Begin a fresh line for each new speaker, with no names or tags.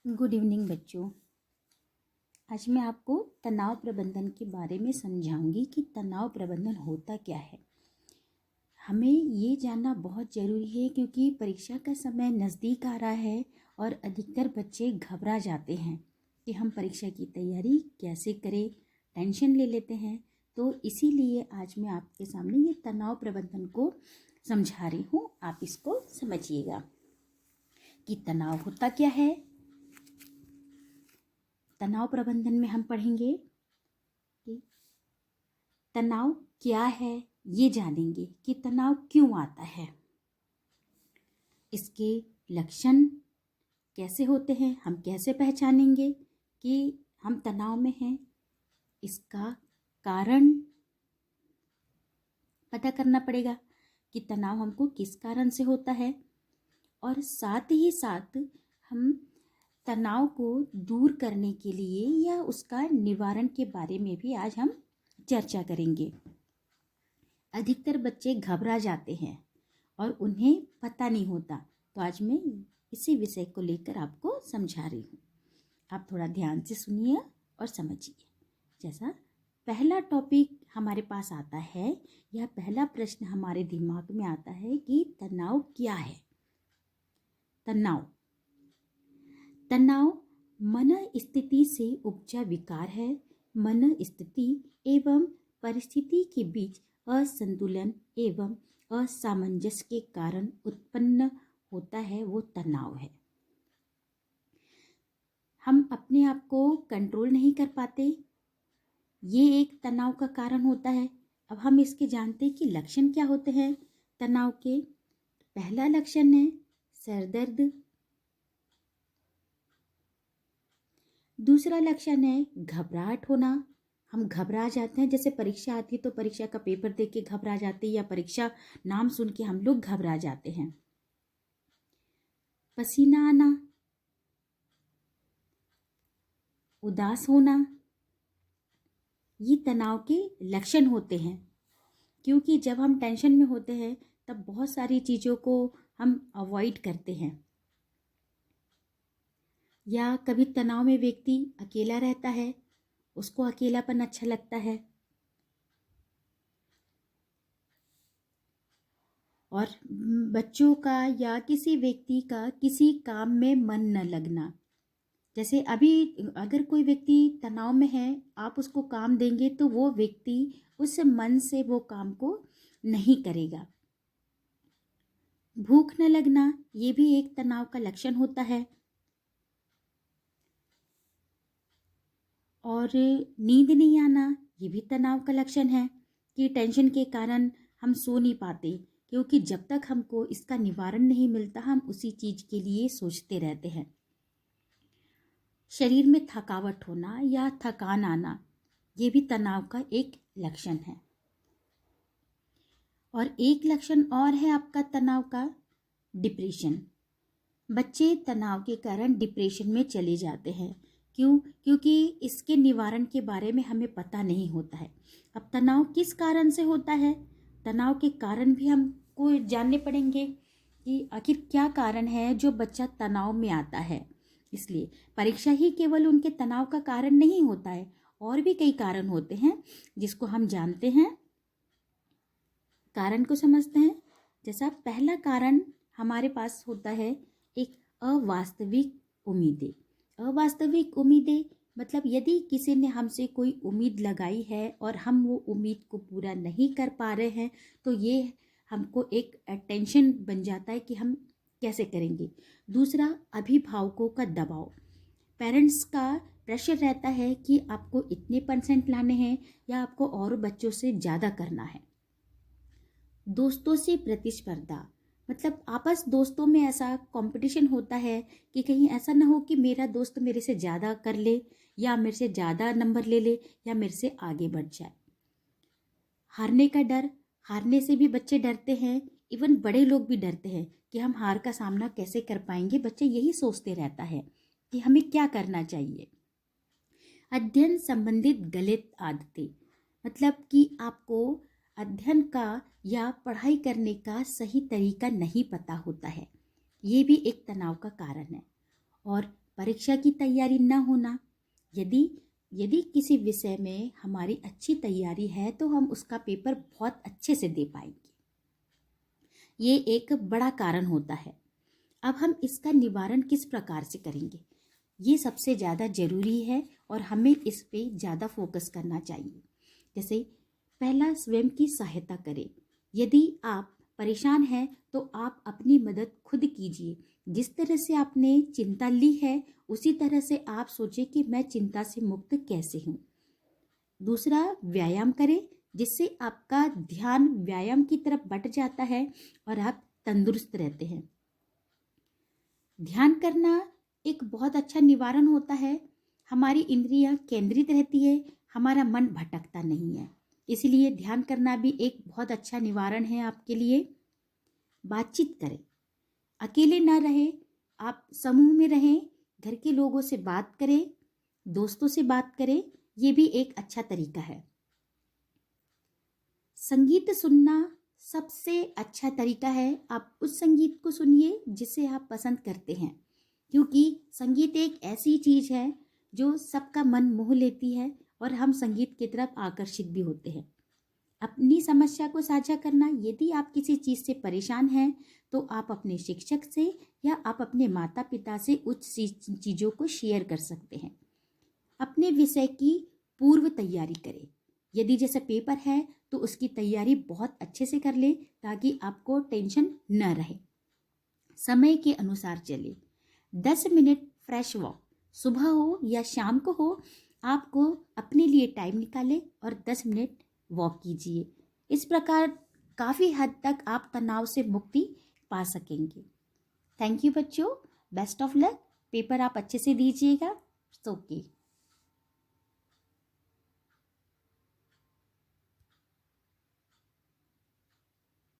Good evening बच्चों। आज मैं आपको तनाव प्रबंधन के बारे में समझाऊंगी कि तनाव प्रबंधन होता क्या है। हमें ये जानना बहुत ज़रूरी है क्योंकि परीक्षा का समय नज़दीक आ रहा है और अधिकतर बच्चे घबरा जाते हैं कि हम परीक्षा की तैयारी कैसे करें, टेंशन ले लेते हैं। तो इसीलिए आज मैं आपके सामने ये तनाव प्रबंधन को समझा रही हूँ। आप इसको समझिएगा कि तनाव होता क्या है। तनाव प्रबंधन में हम पढ़ेंगे कि तनाव क्या है, ये जानेंगे कि तनाव क्यों आता है, इसके लक्षण कैसे होते हैं, हम कैसे पहचानेंगे कि हम तनाव में हैं, इसका कारण पता करना पड़ेगा कि तनाव हमको किस कारण से होता है, और साथ ही साथ हम तनाव को दूर करने के लिए या उसका निवारण के बारे में भी आज हम चर्चा करेंगे। अधिकतर बच्चे घबरा जाते हैं और उन्हें पता नहीं होता, तो आज मैं इसी विषय को लेकर आपको समझा रही हूँ। आप थोड़ा ध्यान से सुनिए और समझिए। जैसा पहला टॉपिक हमारे पास आता है या पहला प्रश्न हमारे दिमाग में आता है कि तनाव क्या है। तनाव मन स्थिति से उपजा विकार है। मन स्थिति एवं परिस्थिति के बीच असंतुलन एवं असामंजस्य के कारण उत्पन्न होता है, वो तनाव है। हम अपने आप को कंट्रोल नहीं कर पाते, ये एक तनाव का कारण होता है। अब हम इसके जानते हैं कि लक्षण क्या होते हैं तनाव के। पहला लक्षण है सर दर्द। दूसरा लक्षण है घबराहट होना। हम घबरा जाते हैं, जैसे परीक्षा आती है तो परीक्षा का पेपर देख के घबरा जाते हैं या परीक्षा नाम सुन के हम लोग घबरा जाते हैं। पसीना आना, उदास होना, ये तनाव के लक्षण होते हैं। क्योंकि जब हम टेंशन में होते हैं तब बहुत सारी चीज़ों को हम अवॉइड करते हैं, या कभी तनाव में व्यक्ति अकेला रहता है, उसको अकेलापन अच्छा लगता है। और बच्चों का या किसी व्यक्ति का किसी काम में मन न लगना। जैसे अभी अगर कोई व्यक्ति तनाव में है, आप उसको काम देंगे तो वो व्यक्ति उस मन से वो काम को नहीं करेगा। भूख न लगना, ये भी एक तनाव का लक्षण होता है। और नींद नहीं आना, ये भी तनाव का लक्षण है कि टेंशन के कारण हम सो नहीं पाते, क्योंकि जब तक हमको इसका निवारण नहीं मिलता हम उसी चीज़ के लिए सोचते रहते हैं। शरीर में थकावट होना या थकान आना, ये भी तनाव का एक लक्षण है। और एक लक्षण और है आपका तनाव का, डिप्रेशन। बच्चे तनाव के कारण डिप्रेशन में चले जाते हैं। क्यों? क्योंकि इसके निवारण के बारे में हमें पता नहीं होता है। अब तनाव किस कारण से होता है, तनाव के कारण भी हमको जानने पड़ेंगे कि आखिर क्या कारण है जो बच्चा तनाव में आता है। इसलिए परीक्षा ही केवल उनके तनाव का कारण नहीं होता है, और भी कई कारण होते हैं जिसको हम जानते हैं। कारण को समझते हैं। जैसा पहला कारण हमारे पास होता है एक अवास्तविक उम्मीदें। अवास्तविक उम्मीदें मतलब यदि किसी ने हमसे कोई उम्मीद लगाई है और हम वो उम्मीद को पूरा नहीं कर पा रहे हैं, तो ये हमको एक टेंशन बन जाता है कि हम कैसे करेंगे। दूसरा, अभिभावकों का दबाव। पेरेंट्स का प्रेशर रहता है कि आपको इतने % लाने हैं या आपको और बच्चों से ज़्यादा करना है। दोस्तों से प्रतिस्पर्धा, मतलब आपस दोस्तों में ऐसा कंपटीशन होता है कि कहीं ऐसा ना हो कि मेरा दोस्त मेरे से ज़्यादा कर ले या मेरे से ज़्यादा नंबर ले ले या मेरे से आगे बढ़ जाए। हारने का डर, हारने से भी बच्चे डरते हैं। इवन बड़े लोग भी डरते हैं कि हम हार का सामना कैसे कर पाएंगे। बच्चे यही सोचते रहता है कि हमें क्या करना चाहिए। अध्ययन संबंधित गलत आदतें, मतलब कि आपको अध्ययन का या पढ़ाई करने का सही तरीका नहीं पता होता है, ये भी एक तनाव का कारण है। और परीक्षा की तैयारी ना होना। यदि यदि किसी विषय में हमारी अच्छी तैयारी है तो हम उसका पेपर बहुत अच्छे से दे पाएंगे। ये एक बड़ा कारण होता है। अब हम इसका निवारण किस प्रकार से करेंगे, ये सबसे ज़्यादा ज़रूरी है और हमें इस पे ज़्यादा फोकस करना चाहिए। जैसे पहला, स्वयं की सहायता करें। यदि आप परेशान हैं तो आप अपनी मदद खुद कीजिए। जिस तरह से आपने चिंता ली है उसी तरह से आप सोचें कि मैं चिंता से मुक्त कैसे हूँ। दूसरा, व्यायाम करें, जिससे आपका ध्यान व्यायाम की तरफ बट जाता है और आप तंदुरुस्त रहते हैं। ध्यान करना एक बहुत अच्छा निवारण होता है। हमारी इंद्रियां केंद्रित रहती है, हमारा मन भटकता नहीं है। इसलिए ध्यान करना भी एक बहुत अच्छा निवारण है आपके लिए। बातचीत करें, अकेले ना रहे, आप समूह में रहें, घर के लोगों से बात करें, दोस्तों से बात करें, ये भी एक अच्छा तरीका है। संगीत सुनना सबसे अच्छा तरीका है। आप उस संगीत को सुनिए जिसे आप पसंद करते हैं, क्योंकि संगीत एक ऐसी चीज है जो सबका मन मोह लेती है और हम संगीत की तरफ आकर्षित भी होते हैं। अपनी समस्या को साझा करना, यदि आप किसी चीज़ से परेशान हैं तो आप अपने शिक्षक से या आप अपने माता पिता से उस चीज़ों को शेयर कर सकते हैं। अपने विषय की पूर्व तैयारी करें। यदि जैसे पेपर है तो उसकी तैयारी बहुत अच्छे से कर ले ताकि आपको टेंशन न रहे। समय के अनुसार चले। 10 मिनट फ्रेश वॉक, सुबह हो या शाम को हो, आपको अपने लिए टाइम निकालें और 10 मिनट वॉक कीजिए। इस प्रकार काफ़ी हद तक आप तनाव से मुक्ति पा सकेंगे। थैंक यू बच्चों, बेस्ट ऑफ लक। पेपर आप अच्छे से दीजिएगा। ओके।